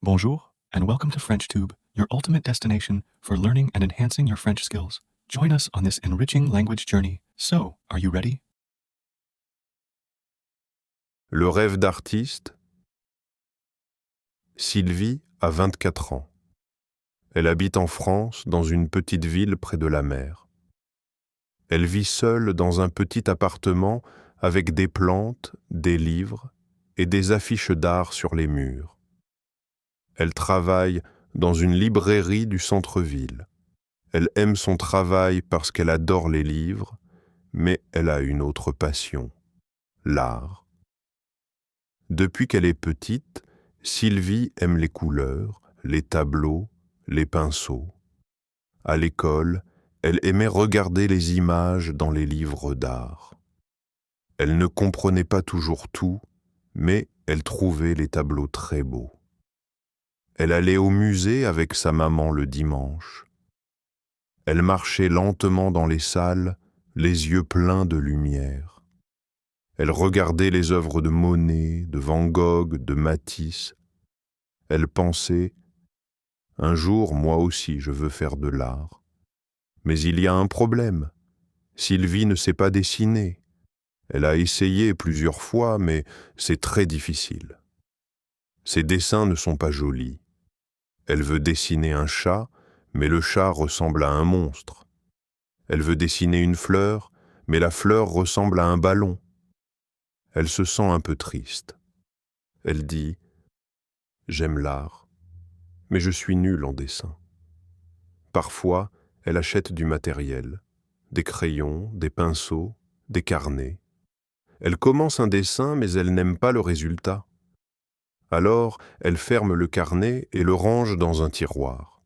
Bonjour, and welcome to FrenchTube, your ultimate destination for learning and enhancing your French skills. Join us on this enriching language journey. So, are you ready? Le rêve d'artiste. Sylvie a 24 ans. Elle habite en France, dans une petite ville près de la mer. Elle vit seule dans un petit appartement avec des plantes, des livres et des affiches d'art sur les murs. Elle travaille dans une librairie du centre-ville. Elle aime son travail parce qu'elle adore les livres, mais elle a une autre passion, l'art. Depuis qu'elle est petite, Sylvie aime les couleurs, les tableaux, les pinceaux. À l'école, elle aimait regarder les images dans les livres d'art. Elle ne comprenait pas toujours tout, mais elle trouvait les tableaux très beaux. Elle allait au musée avec sa maman le dimanche. Elle marchait lentement dans les salles, les yeux pleins de lumière. Elle regardait les œuvres de Monet, de Van Gogh, de Matisse. Elle pensait « Un jour, moi aussi, je veux faire de l'art. » Mais il y a un problème. Sylvie ne sait pas dessiner. Elle a essayé plusieurs fois, mais c'est très difficile. Ses dessins ne sont pas jolis. Elle veut dessiner un chat, mais le chat ressemble à un monstre. Elle veut dessiner une fleur, mais la fleur ressemble à un ballon. Elle se sent un peu triste. Elle dit « J'aime l'art, mais je suis nulle en dessin. » Parfois, elle achète du matériel, des crayons, des pinceaux, des carnets. Elle commence un dessin, mais elle n'aime pas le résultat. Alors, elle ferme le carnet et le range dans un tiroir.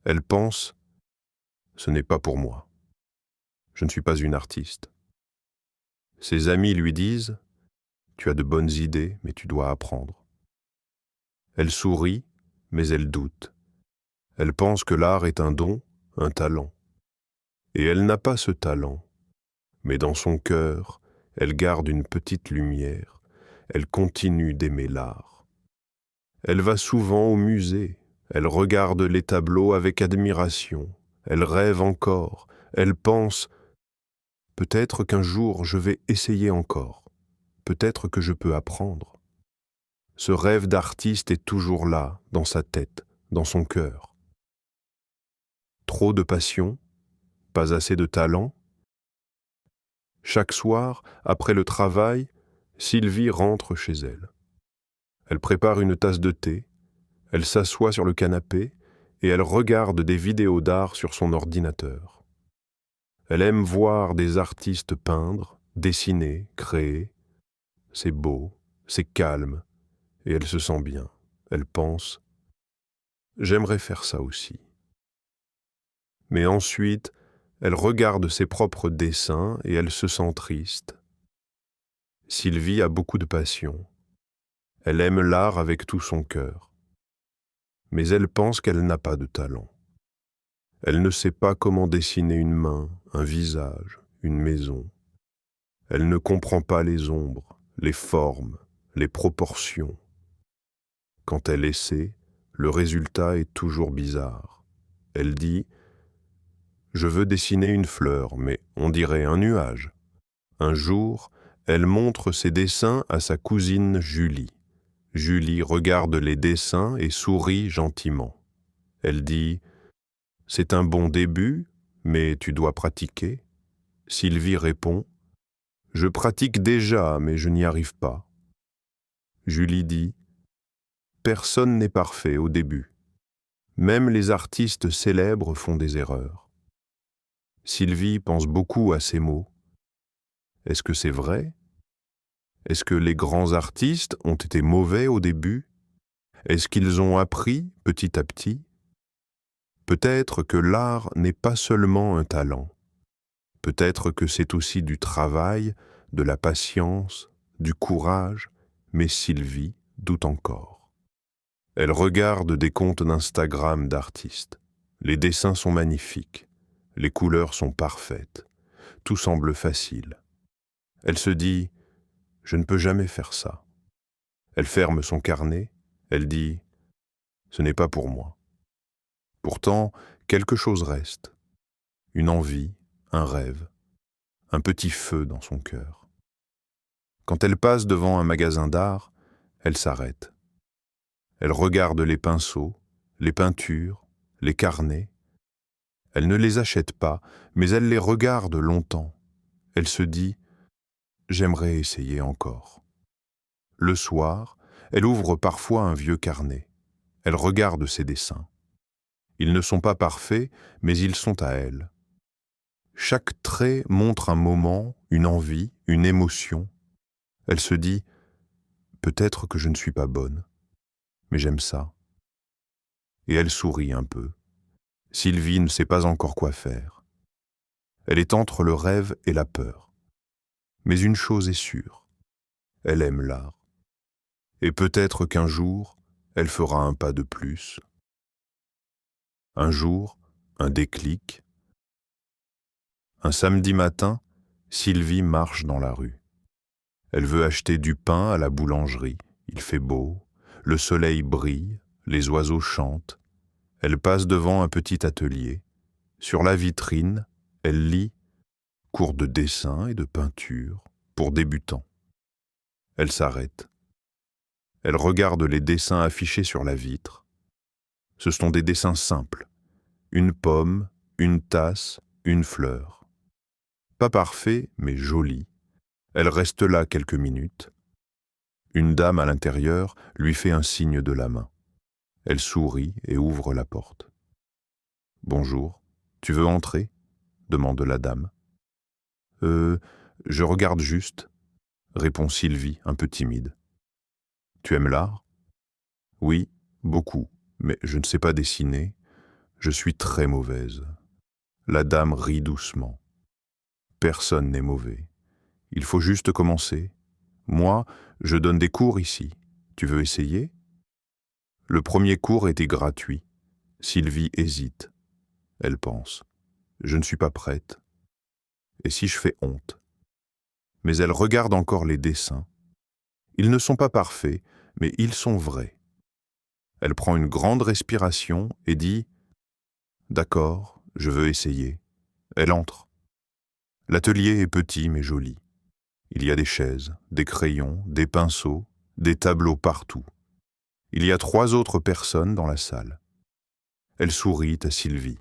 Elle pense « Ce n'est pas pour moi. Je ne suis pas une artiste. » Ses amis lui disent « Tu as de bonnes idées, mais tu dois apprendre. » Elle sourit, mais elle doute. Elle pense que l'art est un don, un talent. Et elle n'a pas ce talent. Mais dans son cœur, elle garde une petite lumière. Elle continue d'aimer l'art. Elle va souvent au musée. Elle regarde les tableaux avec admiration. Elle rêve encore. Elle pense « Peut-être qu'un jour je vais essayer encore. Peut-être que je peux apprendre. » Ce rêve d'artiste est toujours là, dans sa tête, dans son cœur. Trop de passion, pas assez de talent. Chaque soir, après le travail, Sylvie rentre chez elle. Elle prépare une tasse de thé, elle s'assoit sur le canapé et elle regarde des vidéos d'art sur son ordinateur. Elle aime voir des artistes peindre, dessiner, créer. C'est beau, c'est calme, et elle se sent bien. Elle pense « J'aimerais faire ça aussi. » Mais ensuite, elle regarde ses propres dessins et elle se sent triste. Sylvie a beaucoup de passion. Elle aime l'art avec tout son cœur. Mais elle pense qu'elle n'a pas de talent. Elle ne sait pas comment dessiner une main, un visage, une maison. Elle ne comprend pas les ombres, les formes, les proportions. Quand elle essaie, le résultat est toujours bizarre. Elle dit « Je veux dessiner une fleur, mais on dirait un nuage. » Un jour, elle montre ses dessins à sa cousine Julie. Julie regarde les dessins et sourit gentiment. Elle dit « C'est un bon début, mais tu dois pratiquer. » Sylvie répond « Je pratique déjà, mais je n'y arrive pas. » Julie dit « Personne n'est parfait au début. Même les artistes célèbres font des erreurs. » Sylvie pense beaucoup à ces mots. Est-ce que c'est vrai ? Est-ce que les grands artistes ont été mauvais au début ? Est-ce qu'ils ont appris petit à petit ? Peut-être que l'art n'est pas seulement un talent. Peut-être que c'est aussi du travail, de la patience, du courage, mais Sylvie doute encore. Elle regarde des comptes d'Instagram d'artistes. Les dessins sont magnifiques, les couleurs sont parfaites, tout semble facile. Elle se dit « Je ne peux jamais faire ça. » Elle ferme son carnet, elle dit Ce n'est pas pour moi. Pourtant, quelque chose reste. Une envie, un rêve, un petit feu dans son cœur. Quand elle passe devant un magasin d'art, elle s'arrête. Elle regarde les pinceaux, les peintures, les carnets. Elle ne les achète pas, mais elle les regarde longtemps. Elle se dit « J'aimerais essayer encore ». Le soir, elle ouvre parfois un vieux carnet. Elle regarde ses dessins. Ils ne sont pas parfaits, mais ils sont à elle. Chaque trait montre un moment, une envie, une émotion. Elle se dit « Peut-être que je ne suis pas bonne, mais j'aime ça ». Et elle sourit un peu. Sylvie ne sait pas encore quoi faire. Elle est entre le rêve et la peur. Mais une chose est sûre, elle aime l'art. Et peut-être qu'un jour, elle fera un pas de plus. Un jour, un déclic. Un samedi matin, Sylvie marche dans la rue. Elle veut acheter du pain à la boulangerie. Il fait beau, le soleil brille, les oiseaux chantent. Elle passe devant un petit atelier. Sur la vitrine, elle lit « Cours de dessin et de peinture pour débutants ». Elle s'arrête. Elle regarde les dessins affichés sur la vitre. Ce sont des dessins simples. Une pomme, une tasse, une fleur. Pas parfait, mais joli. Elle reste là quelques minutes. Une dame à l'intérieur lui fait un signe de la main. Elle sourit et ouvre la porte. « Bonjour, tu veux entrer ?» demande la dame. « Je regarde juste », répond Sylvie, un peu timide. « Tu aimes l'art ?»« Oui, beaucoup, mais je ne sais pas dessiner. Je suis très mauvaise. » La dame rit doucement. « Personne n'est mauvais. Il faut juste commencer. Moi, je donne des cours ici. Tu veux essayer ?» Le premier cours était gratuit. Sylvie hésite. Elle pense. « Je ne suis pas prête. Et si je fais honte ?» Mais elle regarde encore les dessins. Ils ne sont pas parfaits, mais ils sont vrais. Elle prend une grande respiration et dit « D'accord, je veux essayer. » Elle entre. L'atelier est petit mais joli. Il y a des chaises, des crayons, des pinceaux, des tableaux partout. Il y a 3 autres personnes dans la salle. Elle sourit à Sylvie.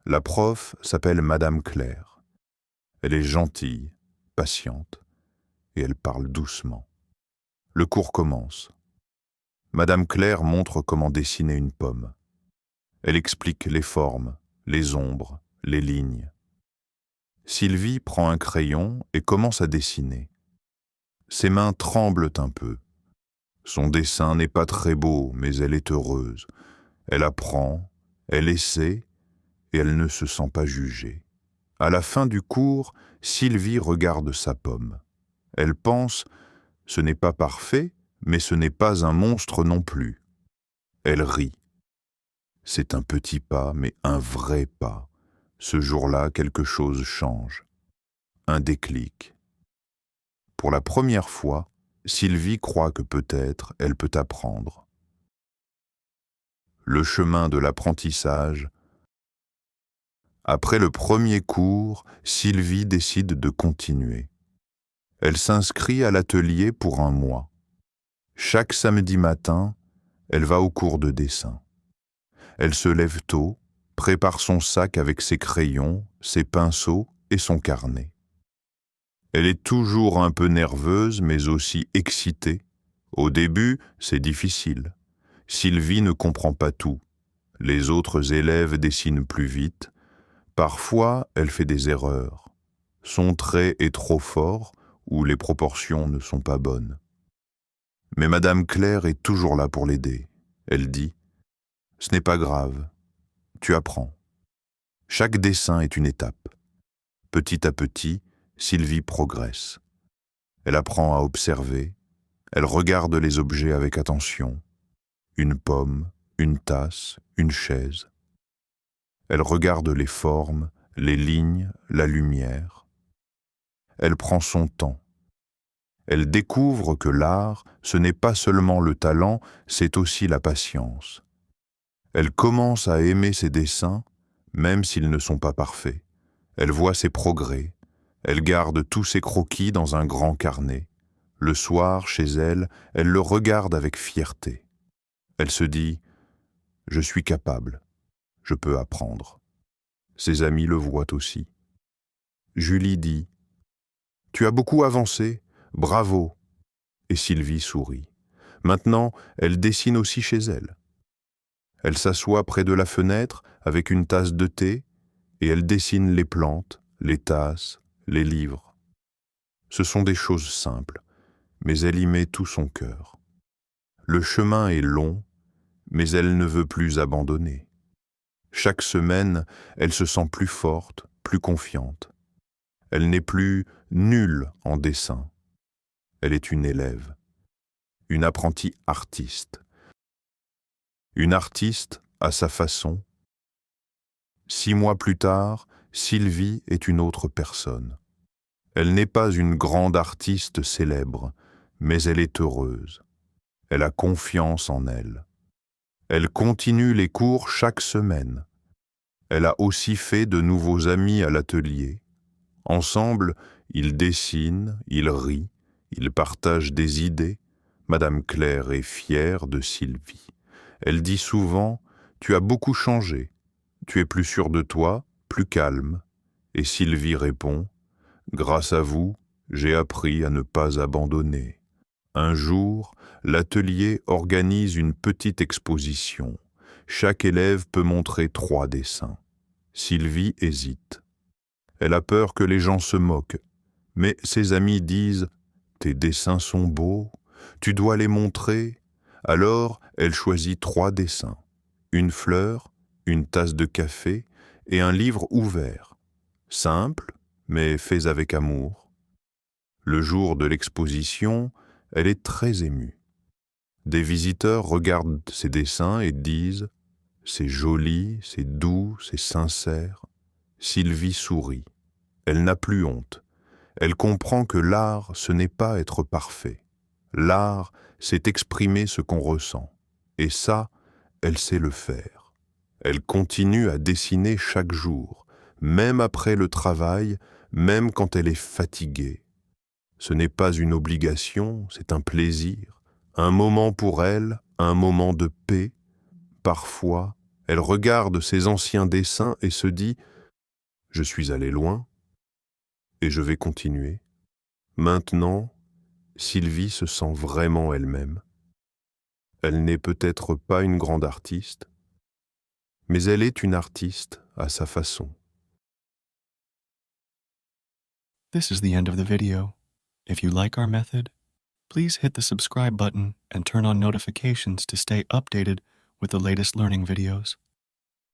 La prof s'appelle Madame Claire. Elle est gentille, patiente, et elle parle doucement. Le cours commence. Madame Claire montre comment dessiner une pomme. Elle explique les formes, les ombres, les lignes. Sylvie prend un crayon et commence à dessiner. Ses mains tremblent un peu. Son dessin n'est pas très beau, mais elle est heureuse. Elle apprend, elle essaie, et elle ne se sent pas jugée. À la fin du cours, Sylvie regarde sa pomme. Elle pense « Ce n'est pas parfait, mais ce n'est pas un monstre non plus. » Elle rit. C'est un petit pas, mais un vrai pas. Ce jour-là, quelque chose change. Un déclic. Pour la première fois, Sylvie croit que peut-être elle peut apprendre. Le chemin de l'apprentissage. Après le premier cours, Sylvie décide de continuer. Elle s'inscrit à l'atelier pour 1 mois. Chaque samedi matin, elle va au cours de dessin. Elle se lève tôt, prépare son sac avec ses crayons, ses pinceaux et son carnet. Elle est toujours un peu nerveuse, mais aussi excitée. Au début, c'est difficile. Sylvie ne comprend pas tout. Les autres élèves dessinent plus vite. Parfois, elle fait des erreurs. Son trait est trop fort ou les proportions ne sont pas bonnes. Mais Madame Claire est toujours là pour l'aider. Elle dit « Ce n'est pas grave, tu apprends. » Chaque dessin est une étape. Petit à petit, Sylvie progresse. Elle apprend à observer, elle regarde les objets avec attention. Une pomme, une tasse, une chaise. Elle regarde les formes, les lignes, la lumière. Elle prend son temps. Elle découvre que l'art, ce n'est pas seulement le talent, c'est aussi la patience. Elle commence à aimer ses dessins, même s'ils ne sont pas parfaits. Elle voit ses progrès. Elle garde tous ses croquis dans un grand carnet. Le soir, chez elle, elle le regarde avec fierté. Elle se dit « Je suis capable, je peux apprendre ». Ses amis le voient aussi. Julie dit « Tu as beaucoup avancé, bravo !» Et Sylvie sourit. Maintenant, elle dessine aussi chez elle. Elle s'assoit près de la fenêtre avec une tasse de thé et elle dessine les plantes, les tasses, les livres. Ce sont des choses simples, mais elle y met tout son cœur. Le chemin est long, mais elle ne veut plus abandonner. Chaque semaine, elle se sent plus forte, plus confiante. Elle n'est plus nulle en dessin. Elle est une élève, une apprentie artiste. Une artiste à sa façon. 6 mois plus tard, Sylvie est une autre personne. Elle n'est pas une grande artiste célèbre, mais elle est heureuse. Elle a confiance en elle. Elle continue les cours chaque semaine. Elle a aussi fait de nouveaux amis à l'atelier. Ensemble, ils dessinent, ils rient, ils partagent des idées. Madame Claire est fière de Sylvie. Elle dit souvent « Tu as beaucoup changé. Tu es plus sûre de toi, plus calme. » Et Sylvie répond « Grâce à vous, j'ai appris à ne pas abandonner. » Un jour, l'atelier organise une petite exposition. Chaque élève peut montrer 3 dessins. Sylvie hésite. Elle a peur que les gens se moquent. Mais ses amis disent « Tes dessins sont beaux, tu dois les montrer. » Alors, elle choisit 3 dessins. Une fleur, une tasse de café et un livre ouvert. Simple, mais fait avec amour. Le jour de l'exposition, elle est très émue. Des visiteurs regardent ses dessins et disent « C'est joli, c'est doux, c'est sincère ». Sylvie sourit. Elle n'a plus honte. Elle comprend que l'art, ce n'est pas être parfait. L'art, c'est exprimer ce qu'on ressent. Et ça, elle sait le faire. Elle continue à dessiner chaque jour, même après le travail, même quand elle est fatiguée. Ce n'est pas une obligation, c'est un plaisir, un moment pour elle, un moment de paix. Parfois, elle regarde ses anciens dessins et se dit « Je suis allée loin et je vais continuer. » Maintenant, Sylvie se sent vraiment elle-même. Elle n'est peut-être pas une grande artiste, mais elle est une artiste à sa façon. This is the end of the video. If you like our method, please hit the subscribe button and turn on notifications to stay updated with the latest learning videos.